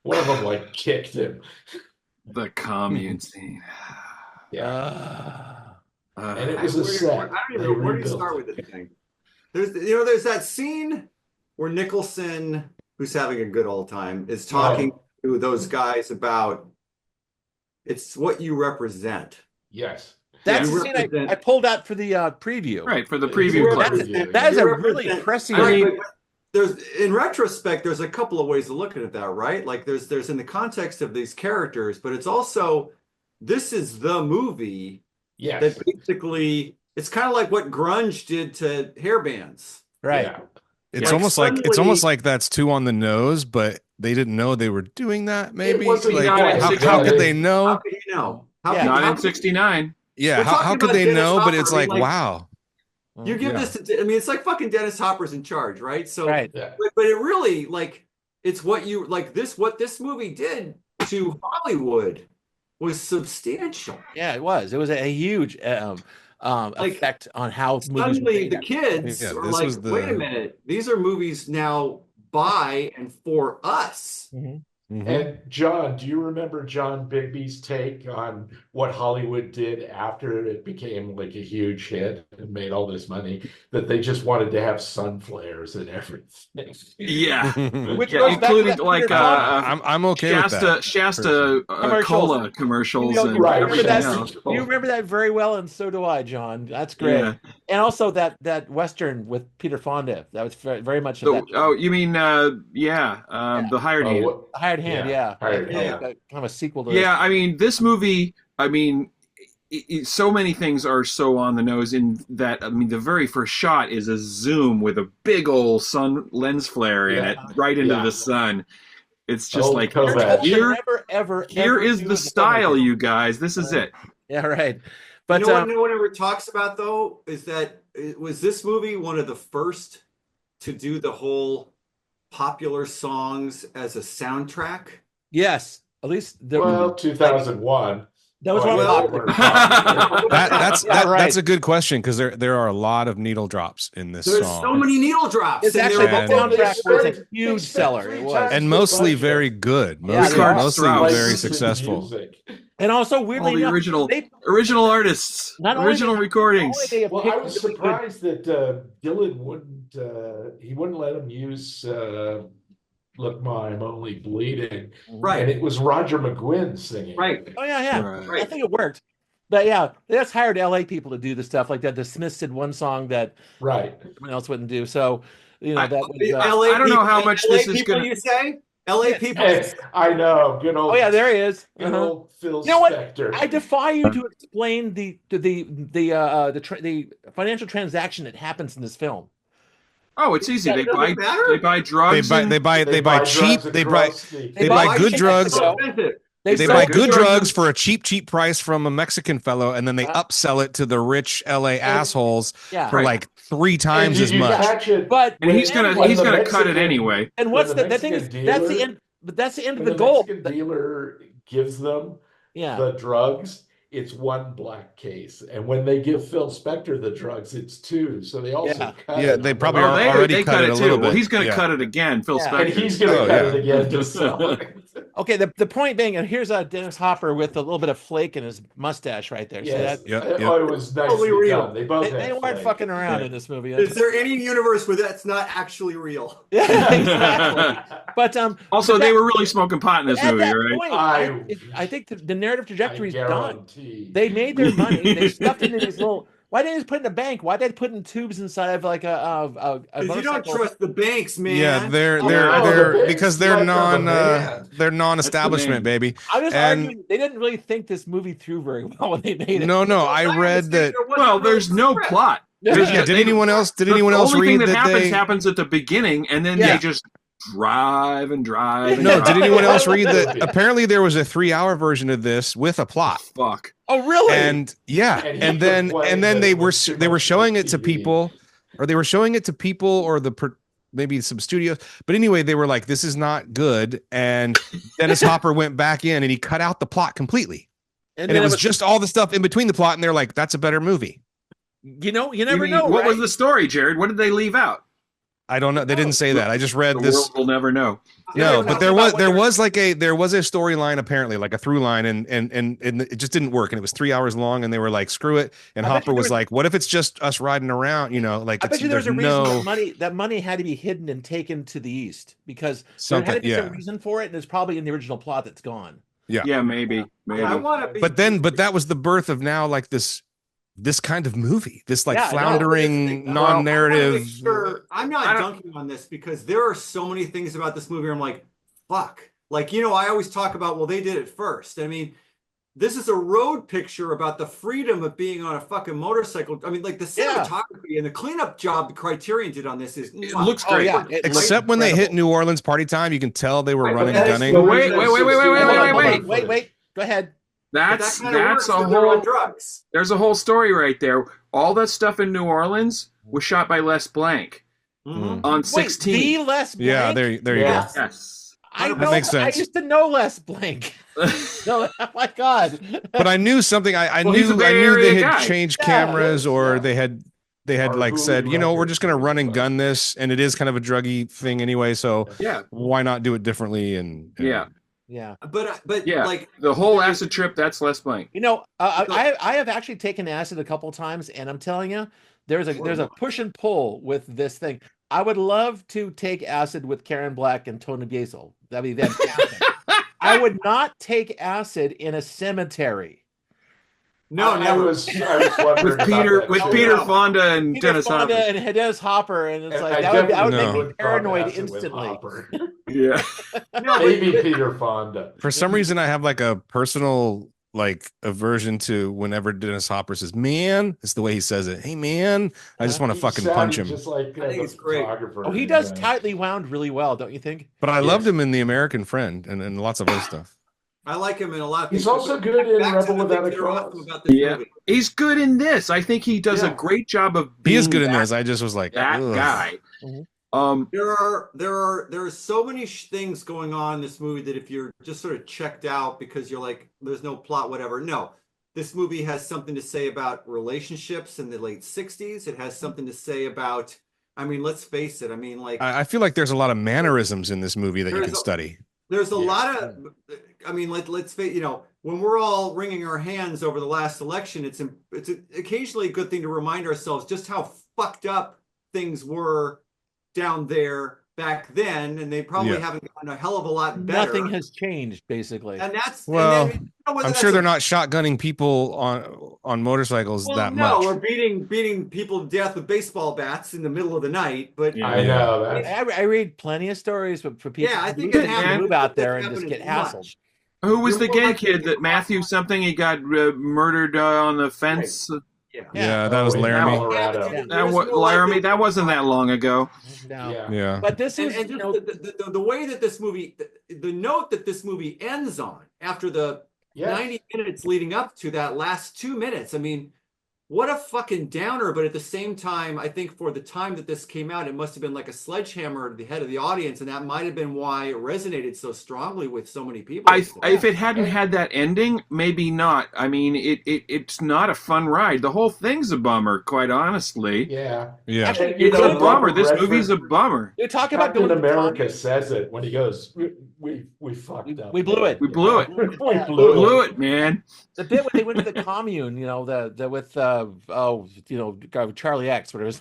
One of them like kicked him. The commune scene. Yeah, and it I, was a where, set. I don't even They know where do you rebuilt start it. with this thing. There's that scene where Nicholson, who's having a good old time, is talking Oh, to those guys about it's what you represent. yes. That's You the scene I represent pulled out for the preview. Right, for the It's preview a clip. preview, That is you a really represent pressing. I mean, but there's in retrospect, there's a couple of ways of looking at that, right? Like there's in the context of these characters, but it's also this is the movie Yes. that basically it's kind of like what grunge did to hair bands. Right. Yeah. It's Like almost like suddenly- that's too on the nose, but they didn't know they were doing that. Maybe wasn't like not how could they How know? could you know? Yeah. Not in could- '69. Yeah, We're how talking could about they Dennis know? But Hopper. it's I mean, like, wow. You give Yeah. this to, I mean, it's like fucking Dennis Hopper's in charge, right? So, Right. Yeah. but it really like it's what you like this what this movie did to Hollywood was substantial. Yeah, it was. It was a huge Like, effect on how movies were Suddenly made. the kids Yeah, are this like, was the- wait a minute, these are movies now by and for us. Mhm. Mhm. And John, do you remember John Bigby's take on what Hollywood did after it became like a huge hit and made all this money? That they just wanted to have sun flares and everything. Yeah. Which Yeah, goes back to including that like Peter Fonda I'm okay with that. Shasta Commercials. cola commercials You know, and Right. remember everything that- else. you remember that very well, and so do I, John. That's great. Yeah. And also that Western with Peter Fonda. That was very much of So, that. oh, you mean the hired hand? Oh, Hired Hand, yeah. Hired Kind of Hand. like kind of a sequel to Yeah, I mean, this movie, I mean, so many things are so on the nose in that, I mean, the very first shot is a zoom with a big old sun lens flare in it, right into Yeah. the sun. It's just Old like, Kovac. this. here, Never, ever, here ever is do the a style, filmmaker. you guys. This is it. Yeah, right. But You know what no one ever talks about though is that was this movie one of the first to do the whole popular songs as a soundtrack? yes, at least Well, 2001. that was one of the well- popular. That's Yeah, right. that's a good question because there are a lot of needle drops in this There's song. so many needle drops. It's and actually they're the all- soundtrack was a They huge spent seller. 3 It was. times And the mostly budget. very good. Yeah, Mostly, they are. mostly Strauss. very Licensed successful. music. And also, All weirdly the enough, original, they, original artists, Not only original they- recordings. not only they have Well, picked I was really good- surprised that Dylan wouldn't let him use "Look Ma, I'm Only Bleeding," and Right, it was Roger McGuinn singing. right. Oh yeah, yeah. Right. I think it worked. But yeah, they just hired LA people to do the stuff like that. The Smiths did one song that Right. someone else wouldn't do. So, you know, that was, LA I don't know people- how much LA this is people, gonna- you say? LA people. Hey, I know. Good old. oh yeah, there he is. Good Uh-huh. old Phil You know what? Spector. I defy you to explain the financial transaction that happens in this film. Oh, it's easy. They Does buy it matter? they buy drugs. They and- buy cheap. drugs They buy across the- they buy good cheap drugs. drugs. Expensive. They sell buy good good drugs. drugs for a cheap price from a Mexican fellow, and then they upsell it to the rich LA assholes Yeah. for like 3 times And as you much. catch it But and he's when gonna the cut it Mexican- anyway. and when what's the the thing is Mexican that's the dealer- end. But that's the end of when the goal. Mexican dealer gives them Yeah. the drugs, it's 1 black case, and when they give Phil Spector the drugs, it's 2. So they also Yeah. cut Yeah, it. they probably Oh, are they already cut cut it it a too. little Well, bit. he's gonna Yeah. cut it again. Phil Yeah. Spector. and he's gonna Oh, cut yeah. it again to sell it. Okay. The point being, and here's Dennis Hopper with a little bit of flake in his mustache right there. See Yes. that? Yep, yep. Oh, it was nicely Totally real. done. They both They had weren't flake. fucking around Yeah. in this movie. Is there any universe where that's not actually real? Yeah, exactly. But Also, but they that- were really smoking pot in this at movie, that right? point, I- I think the narrative trajectory is done. guarantee. They made their money. They stuffed it in these little. Why didn't they just put it in a bank? Why did they put it in tubes inside of like a Because you don't motorcycle? trust the banks, man. Yeah, they're Oh, they're the because banks they're left on the non van. they're non-establishment, That's baby. I was and- arguing they didn't really think this movie through very well when they made it. No, I read that. Well, there's no plot. Yeah, did They- anyone else? Did the anyone else only thing read that happens they? happens at the beginning, and then Yeah. they just drive and drive. And No, drive. did anyone else read that? Apparently, there was a 3-hour version of this with a plot. Fuck. Oh, really? And yeah, And he and then complained and then that they it were was too they were much showing for it to TV. people, or they were showing it to people, or maybe some studios. But anyway, they were like, "This is not good." And Dennis Hopper went back in and he cut out the plot completely, and then it was just all the stuff in between the plot. And they're like, "That's a better movie." you You never mean, know. what right? was the story, Jared? What did they leave out? I don't know. They didn't say that. I just read The this. world will never know. No, Yeah, but there was a storyline apparently, like a through line, and it just didn't work, and it was 3 hours long, and they were like, screw it. And I bet Hopper you was there was- like, what if it's just us riding around? You know, like I bet you there's there's a reason no that money had to be hidden and taken to the east because there something. had to be some Yeah, reason for it, and it's probably in the original plot that's gone. yeah. Yeah, maybe. I want to be. But that was the birth of now like this kind of movie, this like Yeah, no, floundering I non-narrative. wanna make sure I'm not dunking on this because there are so many things about this movie where I'm like, fuck. Like, you know, I always talk about, well, they did it first. I mean, this is a road picture about the freedom of being on a fucking motorcycle. I mean, like the cinematography and the cleanup job the Criterion did on this is It looks Oh great. yeah, Except when they hit New Orleans party time, you can tell they were Right, but running that gunning. Wait. Wait. Go ahead. That's kinda works a when they're on whole. drugs. There's a whole story right there. All that stuff in New Orleans was shot by Les Blank Mhm. on Wait, 16. the Les Blanc? Yeah, there you Yes. Yes. I That know, makes sense. I used to know Les Blank. No, oh my god. But I knew something. I Well, he's a knew Bay they Area had guy. changed Yeah, cameras, or yeah. they had Or like Hulu said, you know, we're Records just gonna or run and something. gun this, and it is kind of a druggy thing anyway. So Yeah. why not do it differently? And Yeah. Yeah. But Yeah. like The whole acid trip, that's Les Blank. You know, I have actually taken acid a couple times, and I'm telling you, there's a push and pull with this thing. I would love to take acid with Karen Black and Tony Basil. That'd be fantastic. I would not take acid in a cemetery. no, I never. was wondering With about Peter that, with too. Peter No. Fonda and Peter Dennis Fonda Hopper. and Dennis Hopper, and it's And like I that would definitely make me wouldn't throw paranoid acid with instantly. Hopper. Yeah. No, Maybe Peter Fonda. for some reason, I have like a personal like aversion to whenever Dennis Hopper says "man." It's the way he says it. Hey, man! I just want to He fucking sounded punch him. Just like I think the it's great. photographer. Oh, he does and, tightly wound really well, don't you think? But I loved Yes. him in The American Friend and lots of other stuff. I like him in a lot of He's things. also good in Back to Rebel the Without things a that are awesome Cause. about this Yeah. movie. He's good in this. I think he does a Yeah. great job of He is being good in that, this. I just was like, that ugh. guy. Mhm. There are so many things going on in this movie that if you're just sort of checked out because you're like, there's no plot, whatever. No, this movie has something to say about relationships in the late 60s. It has something to say about, I mean, let's face it. I mean, like, I feel like there's a lot of mannerisms in this movie that you There's can a- study. there's a Yeah. lot of, I mean, let's face, you know, when we're all wringing our hands over the last election, it's occasionally a good thing to remind ourselves just how fucked up things were down there back then, and they probably Yeah. haven't gotten a hell of a lot better. Nothing has changed, basically. And that's Well, and then, you know, whether I'm that's sure a- they're not shotgunning people on motorcycles Well, that no, much. we're beating people to death with baseball bats in the middle of the night. But Yeah. I know that. I read plenty of stories for people Yeah, I who think just it happens. move out there That's and just get happening hassled. much. Who was You're the more gay likely to kid get that Matthew caught. something? He got murdered on the fence. Yeah. Yeah, that was in Laramie. Colorado. Yeah. That was Laramie. That wasn't that long ago. No. Yeah. Yeah. But this And, is, and you just know, the way that this movie, the note that this movie ends on after the Yes. 90 minutes leading up to that last 2 minutes. I mean, what a fucking downer. But at the same time, I think for the time that this came out, it must have been like a sledgehammer to the head of the audience. And that might have been why it resonated so strongly with so many people. If it hadn't had that ending, maybe not. I mean, it's not a fun ride. The whole thing's a bummer, quite honestly. Yeah. Yeah. actually, You It's know, a bummer. Robert This Redford- movie's a bummer. you talk about Captain going to America America. says it when he goes, we fucked up. We blew it. We blew it. we We blew blew it. it, man. The bit when they went to the commune, you know, the with Charlie X, whatever.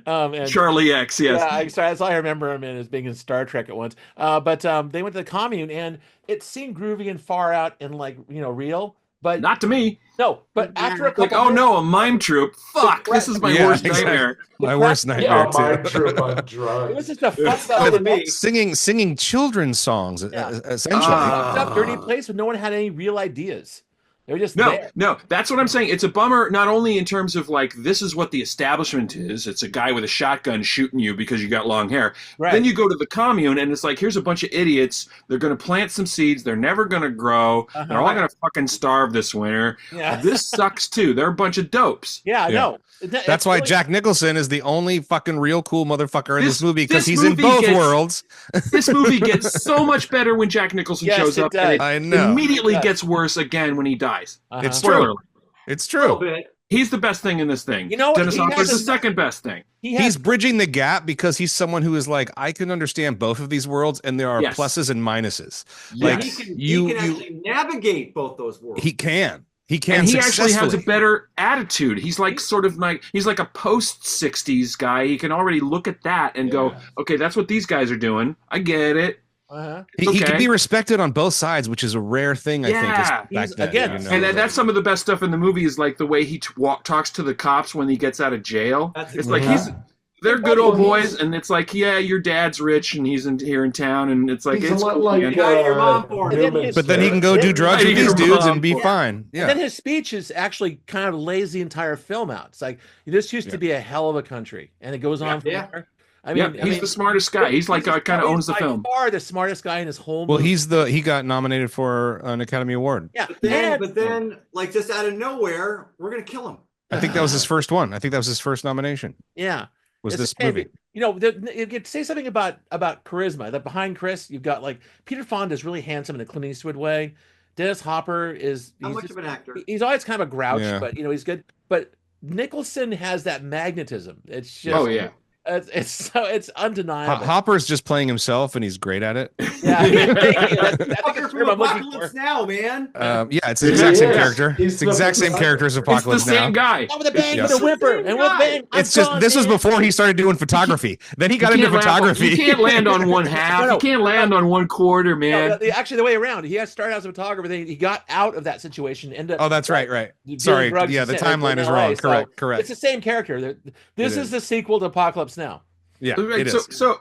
And Charlie X, yes. yeah, sorry, that's all I remember him in as being in Star Trek at once. But they went to the commune, and it seemed groovy and far out and like real. But Not to me. no, but after a couple, Like, oh no, a mime troop. Fuck, this is my Yeah, worst exactly. nightmare. My worst Yeah, nightmare mind too. trip on it drugs. was just a fucked Oh, up, to me. Singing children's songs, Yeah. essentially. Ah. fucked up, dirty place where no one had any real ideas. They were just No, there. no, that's what I'm saying. It's a bummer, not only in terms of like, this is what the establishment is. It's a guy with a shotgun shooting you because you got long hair. Right. Then you go to the commune and it's like, here's a bunch of idiots. They're going to plant some seeds. They're never going to grow. Uh-huh. They're all going to fucking starve this winter. Yeah. This sucks too. They're a bunch of dopes. Yeah, Yeah. no. That's why Jack Nicholson is the only fucking real cool motherfucker in this This- movie, because this he's in movie both gets- worlds. This movie gets so much better when Jack Nicholson Yes, shows it up. does. And it I know. immediately It does. gets worse again when he dies. Uh-huh. It's Spoiler true. alert. It's A little true. bit. He's the best thing in this thing. You know, Dennis he Hopper's the has a- second best thing. He's bridging the gap because he's someone who is like, I can understand both of these worlds, and there are Yes. pluses and minuses. Yeah. Like he can you, actually navigate both those worlds. he can And he actually has a successfully. better attitude. He's like sort of like he's like a post '60s guy. He can already look at that and go, okay, that's what these guys are doing. I get it. He can okay. be respected on both sides, which is a rare thing, I think. Yeah. Is back then, again, you know? And that's some of the best stuff in the movie is like the way he talks to the cops when he gets out of jail. That's It's like exactly- they're good old boys, and it's like, yeah, your dad's rich and he's here in town, and it's like He's it's a lot cool, like man. guy your mom for. Newman's But then he can go do character. drugs Right, with he these can dudes go and be off. fine. Yeah. And then his speech is actually kind of lays the entire film out. It's like, this used to be a hell of a country, and it goes on from Yeah. there. I Yeah, mean, he's the smartest guy. He's like kind of owns the by film. far the smartest guy in his whole Well, movie. he got nominated for an Academy Award. Yeah, But then, like just out of nowhere, we're gonna kill him. I think that was his first one. I think that was his first nomination. yeah. Was It's this the same. movie? You know, you could say something about charisma. That behind Chris, you've got like Peter Fonda is really handsome in a Clint Eastwood way. Dennis Hopper is How he's much just- of an actor? he's always kind of a grouch, Yeah. but you know he's good. But Nicholson has that magnetism. It's just Oh yeah. it's undeniable. Hopper's just playing himself, and he's great at it. Yeah, that's the Fucker from term I'm looking for. Apocalypse Now, man. Yeah, it's the exact same Yes. character. He's It's the the- exact same character as It's the Apocalypse same Now. guy. Not with a bang, Yes. with a whimper, and with a bang. It's just this was before he started doing photography. Then he got into photography. You can't land on one half. No, no. You can't land on one quarter, man. Actually, the way around. He had started out as a photographer. Then he got out of that situation. Ended Oh, that's right. dealing Sorry. drugs Yeah, in the San- timeline in is LA, wrong. so Correct. It's the same character. This It is is. the sequel to Apocalypse Now. Yeah, Right, it so, is. so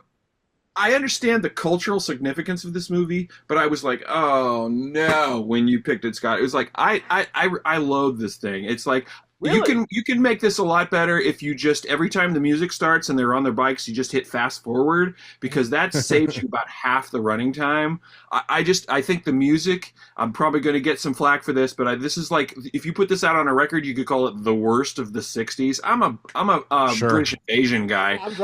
I understand the cultural significance of this movie, but I was like, oh no, when you picked it, Scott. It was like I loathe this thing. It's like Really? you can make this a lot better if you just every time the music starts and they're on their bikes, you just hit fast forward because that saves you about half the running time. I think the music. I'm probably going to get some flack for this, but this is like if you put this out on a record, you could call it the worst of the '60s. I'm a Sure. British invasion guy. I'm I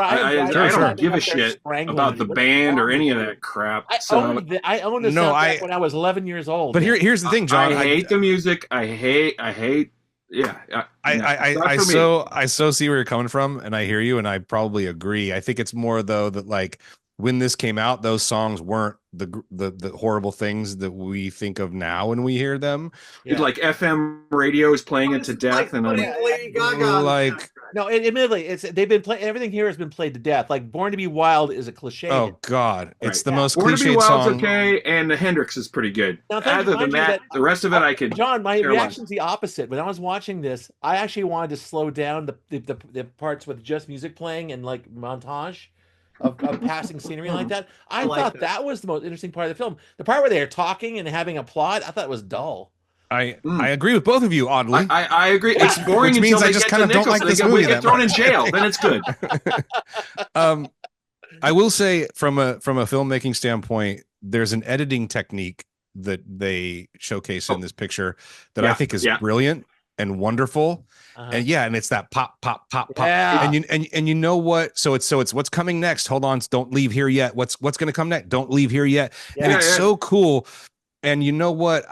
driving don't give a up there shit strangling about the you. band or any of that crap. I owned this No, soundtrack when I was 11 years old. But here's the thing, John. I hate the music. I hate. Yeah. I so see where you're coming from, and I hear you, and I probably agree. I think it's more though that like when this came out, those songs weren't the horrible things that we think of now when we hear them. Yeah. Like FM radio is playing it to death, and I'm Lady Gaga on the Like- soundtrack. No, admittedly, they've been playing. Everything here has been played to death. Like "Born to Be Wild" is a cliche. Oh God, it's Right. the most Born to Be cliched Wild's song. okay, and the Hendrix is pretty good. Now, thank Other you, than mind you, that, the rest of it I could. John, my care less. reaction's the opposite. When I was watching this, I actually wanted to slow down the parts with just music playing and like montage of passing scenery like that. I like thought that. that was the most interesting part of the film. The part where they're talking and having a plot, I thought it was dull. I agree with both of you. Oddly, I agree. It's boring Which means until I they just get to kinda don't Nicholson. like this they movie get that thrown in much. jail. Then it's good. I will say from a filmmaking standpoint, there's an editing technique that they showcase in this picture that I Yeah, think is yeah. brilliant and wonderful. Uh-huh. And and it's that pop, pop, pop, pop. Yeah. And you know what? So it's what's coming next. Hold on, don't leave here yet. What's going to come next? Don't leave here yet. And Yeah, it's yeah. so cool. And you know what?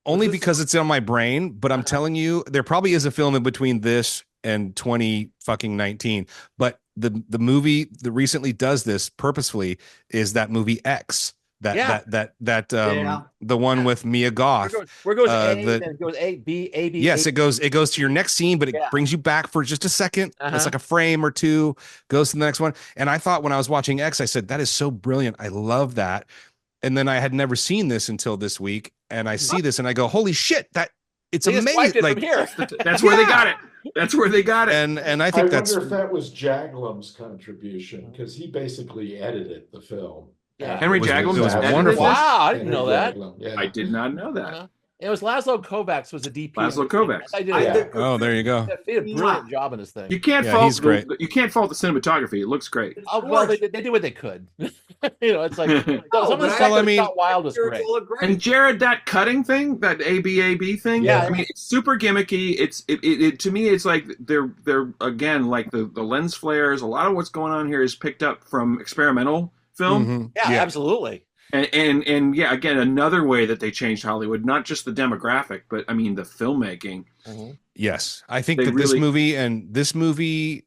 Only This is- because it's on my brain, but I'm telling you, there probably is a film in between this and 2019. But the movie that recently does this purposefully is that movie X. Yeah. Yeah. The one with Mia Goth. Where goes Uh, A? the- Then it goes A, B, A, B. Yes, A, it goes to your next scene, but it Yeah. brings you back for just a second. Uh-huh. It's like a frame or two, goes to the next one. And I thought when I was watching X, I said, that is so brilliant. I love that. And then I had never seen this until this week. And I see this and I go, holy shit, that it's They just wiped amazing. it Like, from here. That's where they got it. That's where they got it. and I I think wonder that's if that was Jaglom's contribution because he basically edited the film. Yeah. Henry was- Jaglom it was edited wonderful. this? Wow, I didn't Henry know that. Jaglom, yeah. I did not know that. Uh-huh. It was Laszlo Kovacs was the DP. Laszlo Kovacs. I did. Yeah. oh, there you go. He did a brilliant job in this thing. You can't Yeah, fault he's great. you can't fault the cinematography. It looks great. Oh, well, they did what they could. It's like some of the but stuff I that mean- shot Wild was great. Spiritual great. And Jared, that cutting thing, that ABAB thing, Yeah. I mean, it's super gimmicky. It to me, it's like they're again like the lens flares. A lot of what's going on here is picked up from experimental film. Mhm. Yeah, absolutely. And again, another way that they changed Hollywood, not just the demographic, but I mean the filmmaking. Mhm. Yes, I think They that really- this movie,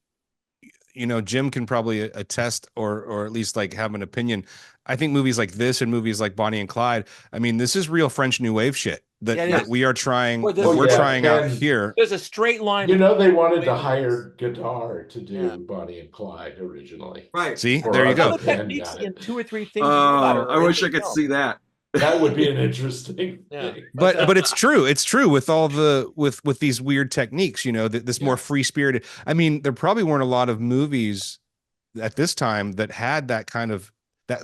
you know, Jim can probably attest or at least like have an opinion. I think movies like this and movies like Bonnie and Clyde, I mean, this is real French New Wave shit that, Yeah, it that is. we are trying, Well, this that is- we're yeah, trying out Ken, here. There's a straight line. You know, they wanted to between hire Godard to do Yeah. Bonnie and Clyde originally. Right. See, Or there you some go. of the Ken techniques got it. in 2 or 3 things. You know about Oh, are I in wish the I could film. see that. That would be an interesting Yeah. thing. But it's true. It's true with all the with these weird techniques, you know, this more free spirited. I mean, there probably weren't a lot of movies at this time that had that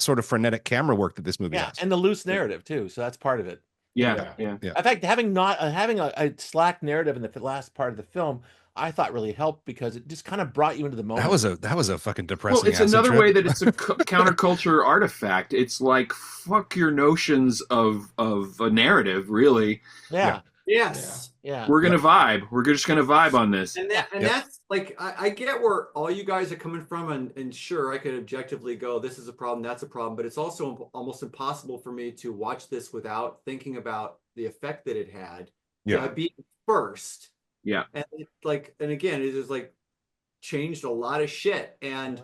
sort of frenetic camera work that this movie Yeah, has. and the loose narrative too. So that's part of it. Yeah. Yeah. Yeah. In fact, having a slack narrative in the last part of the film, I thought really helped because it just kind of brought you into the moment. That was a fucking depressing. Well, it's acid another trip. way that it's a counterculture artifact. It's like fuck your notions of a narrative. Really, Yeah, Yes. yeah. we're gonna vibe. We're just gonna vibe on this. And that's like I get where all you guys are coming from, and sure, I could objectively go, this is a problem, that's a problem, but it's also almost impossible for me to watch this without thinking about the effect that it had. Yeah. Being first. Yeah. And and again, it just like changed a lot of shit. And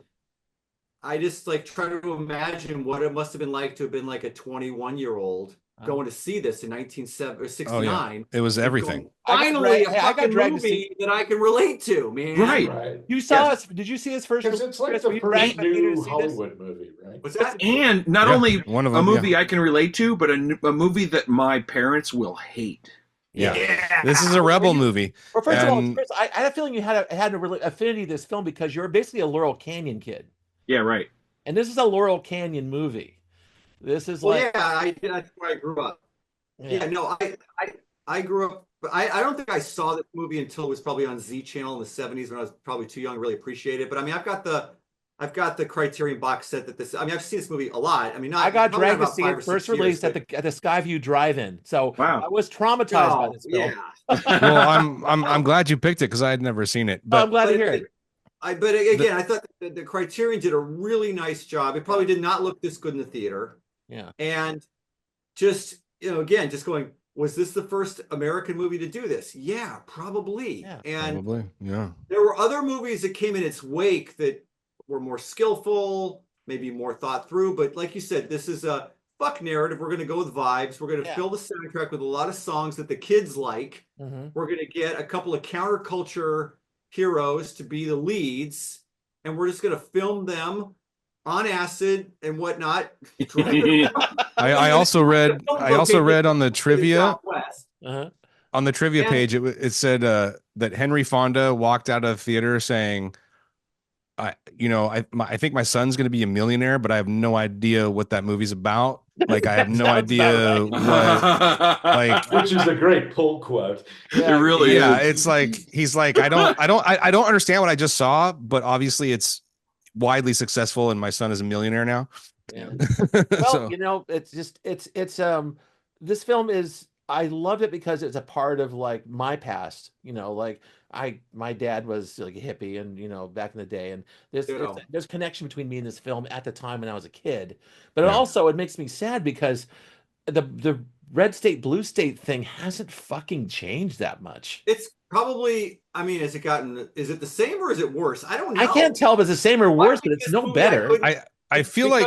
I just like try to imagine what it must have been like to have been like a 21-year-old going to see this in 1969. Oh, yeah. It was everything. Finally, I got fucking dragged to movie that I can relate to, man. Right. You saw us? Did you see us first? Because it's like Chris, the were you dragged first by Peter to new see this? Hollywood movie, right? What's that? And not Yeah, only one of a them, movie yeah. I can relate to, but a movie that my parents will hate. Yeah. This is a rebel movie. Well, first of all, And- Chris, I had a feeling you had a really affinity to this film because you're basically a Laurel Canyon kid, Yeah, right. and this is a Laurel Canyon movie. This is Well, like, yeah, that's where I grew up. Yeah, no, I grew up, but I don't think I saw this movie until it was probably on Z Channel in the 70s when I was probably too young to really appreciate it. But I mean, I've got the Criterion box set I've seen this movie a lot. I mean, I got probably dragged to about see 5 it or first 6 years, released at but- the Skyview Drive-In. So Wow. I was traumatized by this film. Yeah. Well, I'm glad you picked it because I had never seen it. Oh, But I'm glad to hear it. But again, I thought the Criterion did a really nice job. It probably did not look this good in the theater. Yeah. And just, again, just going, was this the first American movie to do this? Yeah, probably. Yeah. And probably, yeah. there were other movies that came in its wake that were more skillful, maybe more thought through. But like you said, this is a fuck narrative. We're going to go with vibes. We're going to fill the soundtrack with a lot of songs that the kids like. Mm-hmm. We're going to get a couple of counterculture heroes to be the leads. And we're just going to film them on acid and whatnot. I also read on the trivia Uh-huh. on the trivia page it said that Henry Fonda walked out of the theater saying, I think my son's going to be a millionaire, but I have no idea what that movie's about. Like I have no Sounds idea about what like Which is a great pull quote. It really yeah, is. it's like he's like I don't understand what I just saw, but obviously it's widely successful and my son is a millionaire now. Yeah. Well, So- it's just it's this film is, I loved it because it's a part of like my past, like my dad was like a hippie and back in the day, and there's connection between me and this film at the time when I was a kid. But also it makes me sad because the red state blue state thing hasn't fucking changed that much. It's probably, I mean, is it the same or is it worse? I don't know. I can't tell if it's the same or worse, but it's this no movie, better. I feel like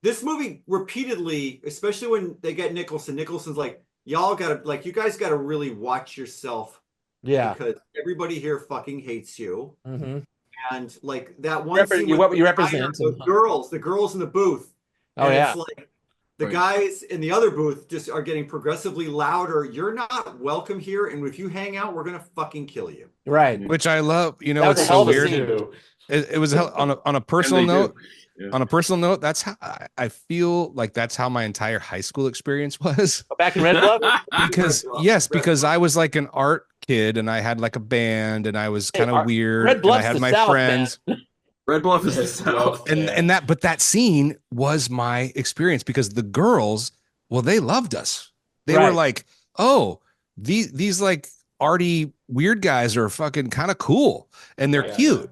this movie repeatedly, especially when they get Nicholson's like, y'all gotta, like, you guys gotta really watch yourself. Yeah. Because everybody here fucking hates you. Mm-hmm. And like that one scene what with you the represent. the girls in the booth. Oh, and yeah. It's like the guys in the other booth just are getting progressively louder. You're not welcome here. And if you hang out, we're going to fucking kill you. Right. which I love, That was it's a hell so of a weird. scene. It was on a personal And they note. do. Yeah. On a personal note, that's how I feel like that's how my entire high school experience was. Back in Red Glove? Because I was like an art kid and I had like a band and I was kind of weird. Red And I Bluff's had the my South, friends. Red Bluff is the South. And that scene was my experience because the girls, well, they loved us. They were like, oh, these like arty weird guys are fucking kind of cool and they're cute.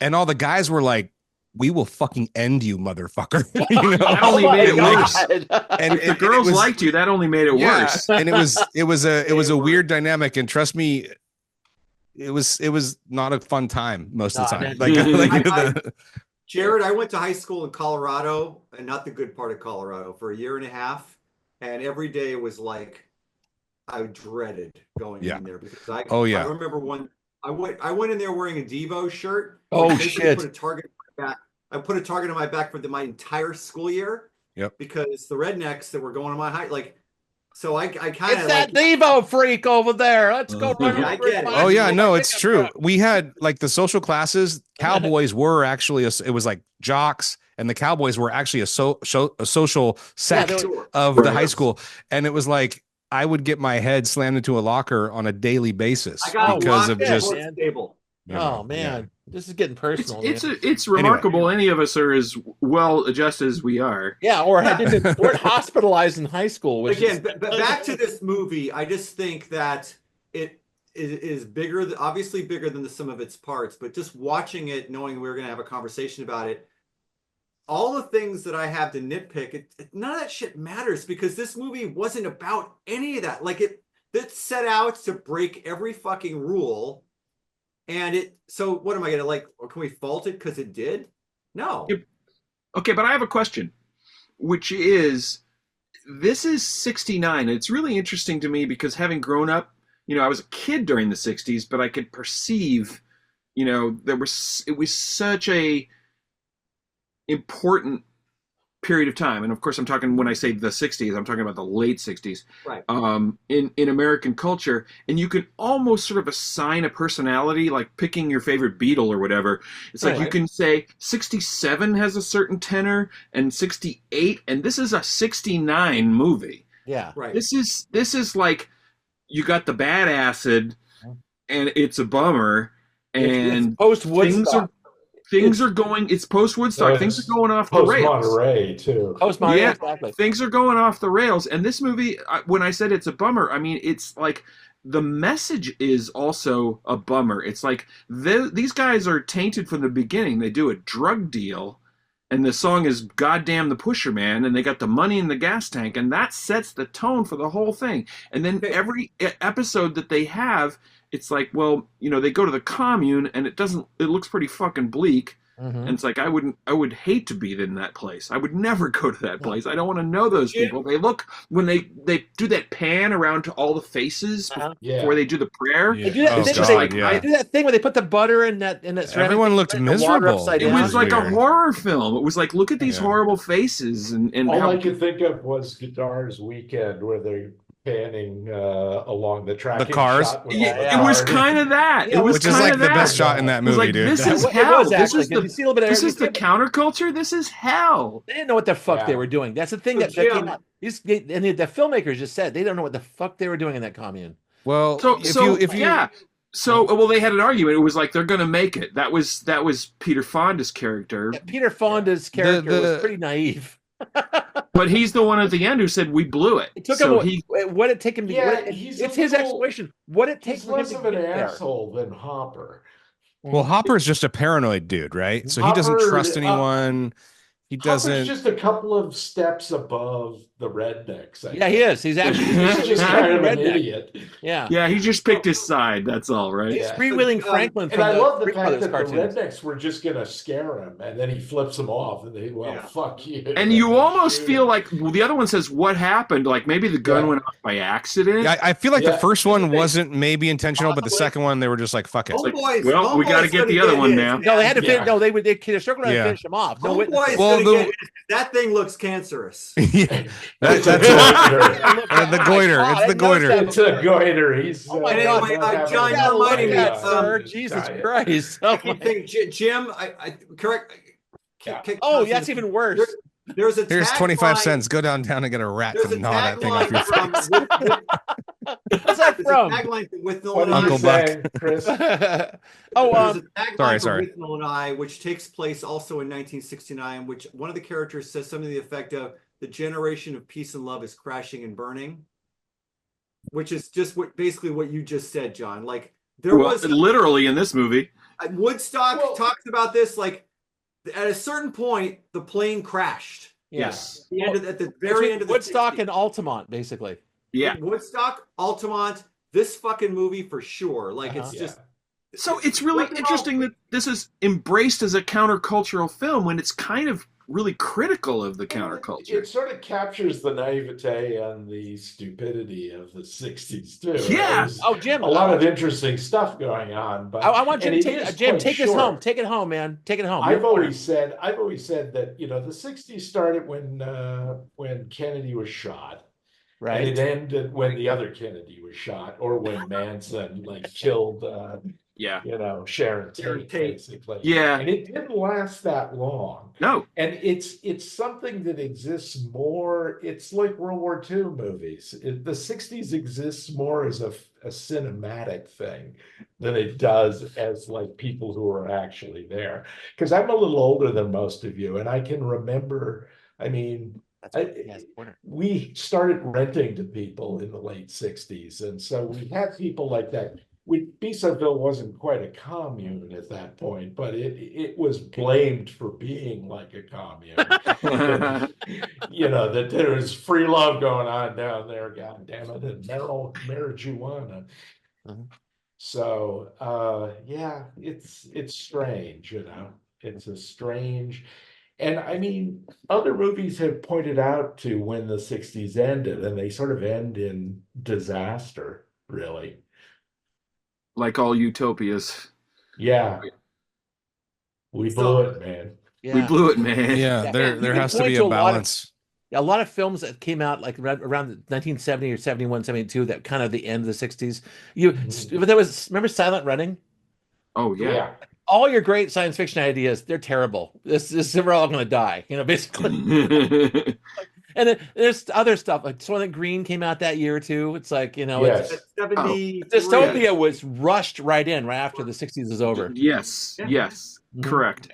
And all the guys were like, we will fucking end you, motherfucker. That only made it worse. And If the girls liked you, that only made it worse. And it was a weird dynamic. And trust me, it was not a fun time most of the time. Jared, I went to high school in Colorado, and not the good part of Colorado, for a year and a half, and every day was like I dreaded going in there because I remember I went in there wearing a Devo shirt. Oh shit! Put a target on my back. I put a target on my back for my entire school year. Yep. Because the rednecks that were going to my high, like, so I kind of it's that Devo freak over there. Let's go run. I get it. Oh yeah, no, it's true. We had like the social classes. Cowboys were actually it was like jocks, and the Cowboys were actually a social sect of the high school, and it was like I would get my head slammed into a locker on a daily basis because of just. Oh man, this is getting personal. It's remarkable. Anyway. Any of us are as well adjusted as we are. Yeah, or we're hospitalized in high school. Which again, back to this movie, I just think that it is bigger, obviously bigger than the sum of its parts. But just watching it, knowing we were going to have a conversation about it, all the things that I have to nitpick, none of that shit matters because this movie wasn't about any of that. Like it set out to break every fucking rule. And so what am I going to like, or can we fault it because it did? No. Okay, but I have a question, which is, this is 69. It's really interesting to me because having grown up, I was a kid during the 60s, but I could perceive, it was such a important period of time. And of course, I'm talking, when I say the 60s, I'm talking about the late 60s, right? In American culture. And you can almost sort of assign a personality, like picking your favorite Beatle or whatever. It's like you can say 67 has a certain tenor and 68, and this is a 69 movie. Yeah. Right. This is like, you got the bad acid and it's a bummer. And it's post-Woodstock. Things are going. It's post Woodstock. Things are going off the rails. Post Monterey too. Post Monterey, exactly. Things are going off the rails. And this movie, when I said it's a bummer, I mean it's like the message is also a bummer. It's like these guys are tainted from the beginning. They do a drug deal, and the song is "Goddamn the Pusher Man," and they got the money in the gas tank, and that sets the tone for the whole thing. And then every episode that they have. It's like, well, they go to the commune and it looks pretty fucking bleak. Mm-hmm. And it's like, I would hate to be in that place. I would never go to that place. I don't want to know those people. They look, when they do that pan around to all the faces before they do the prayer. Yeah. They do that, they do that thing where they put the butter in that everyone looked miserable. It was like a horror film. It was like, look at these horrible faces. And all I could think of was Guitar's Weekend, where they're panning along the track. The cars. It was kind of that. It was which is like the best shot in that movie, like, dude. This is hell. This is the counterculture. This is hell. They didn't know what the fuck they were doing. That's the thing that came out. And the filmmakers just said they don't know what the fuck they were doing in that commune. Well, well, they had an argument. It was like they're going to make it. That was Peter Fonda's character. Yeah, Peter Fonda's character was pretty naive. But he's the one at the end who said we blew it. It took him what it take him to it's his explanation. What it takes him to get an asshole than Hopper. Well, Hopper is just a paranoid dude, right? So he doesn't trust anyone. He doesn't. Hopper's just a couple of steps above the rednecks. He is. He's actually he's just kind of an idiot. Yeah, he just picked his side. That's all, right? He's freewheeling Franklin. And I love the fact that the rednecks were just going to scare him, and then he flips them off, and they fuck you. And you almost feel like the other one says, "What happened?" Like maybe the gun went off by accident. Yeah, I feel like the first one wasn't maybe intentional, but the second one they were just like, "Fuck it." We got to get the other one now. No, they had to finish. No, they circled and finish him off. No witness. That thing looks cancerous. That's the goiter. It's the goiter. It's a goiter. He's. Oh my God, John, you're reminding me, sir. Jesus Christ. Jim, I correct. That's even worse. Here's 25 cents. Go downtown and get a rat to gnaw that thing off your face. What's that from? Tagline from With Uncle Buck. Chris. There's a tagline sorry. from With I, which takes place also in 1969, which one of the characters says something to the effect of, "The generation of peace and love is crashing and burning," which is just basically what you just said, John. Like there was literally in this movie. Woodstock talks about this. Like at a certain point, the plane crashed. Yes, at the very end of the Woodstock and Altamont, basically. Yeah, Woodstock, Altamont. This fucking movie for sure. Like it's just So it's really interesting that this is embraced as a countercultural film when it's kind of really critical of the counterculture. It sort of captures the naivete and the stupidity of the 60s too. Yeah. Oh, Jim, a lot of interesting stuff going on. But I want Jim to take this short. home. Take it home, man. Take it home. I've always said that, you know, the 60s started when Kennedy was shot. Right. And it ended when the other Kennedy was shot, or when Manson killed Yeah. you know, Sharon Tate, basically. Yeah. And it didn't last that long. No. And it's something that exists more. It's like World War II movies. The 60s exists more as a cinematic thing than it does as like people who are actually there. Because I'm a little older than most of you, and I can remember, I mean, we started renting to people in the late 60s. And so we had people like that. Bissaville wasn't quite a commune at that point, but it was blamed for being like a commune. You know, that there was free love going on down there, God damn it, and marijuana. So yeah, it's strange, you know. It's a strange. And I mean, other movies have pointed out to when the 60s ended, and they sort of end in disaster, really. Like all utopias. Yeah. We blew it, man. Yeah. We blew it, man. Yeah, there has to be a balance. A lot of films that came out like around 1970 or 71, 72, that kind of the end of the 60s. Remember Silent Running? Oh, yeah. All your great science fiction ideas, they're terrible. We're all going to die, you know, basically. And then there's other stuff like Soylent Green came out that year too. It's like, you know, dystopia was rushed right in right after the 60s was over. Yes, correct.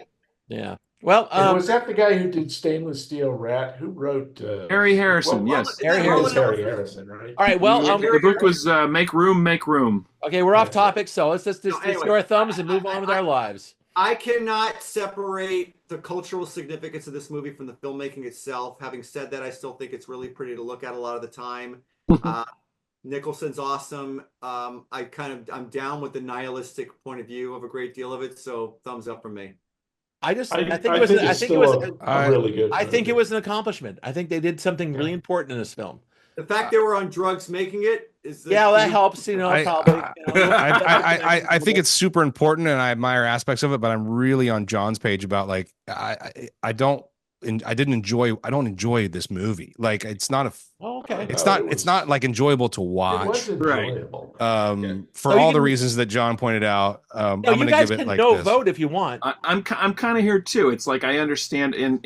Yeah. Well, was that the guy who did Stainless Steel Rat? Who wrote Harry Harrison? Yes, Harry Harrison, right? All right. Well, the book was Make Room, Make Room. Okay, we're off topic, so let's just do our thumbs and move on with our lives. I cannot separate the cultural significance of this movie from the filmmaking itself. Having said that, I still think it's really pretty to look at a lot of the time. Nicholson's awesome. I'm down with the nihilistic point of view of a great deal of it. So thumbs up from me. I think it was an accomplishment. I think they did something really important in this film. The fact they were on drugs making it is that helps, you know, probably. I think it's super important, and I admire aspects of it, but I'm really on John's page about like I don't enjoy this movie. Like it's not a it's not like enjoyable to watch. For all the reasons that John pointed out. I'm gonna give it like this. Vote if you want. I'm kind of here too. It's like I understand and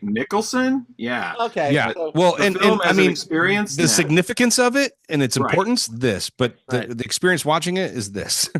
Nicholson, okay, well, and I mean experience the significance of it and its importance. This, but the experience watching it is this.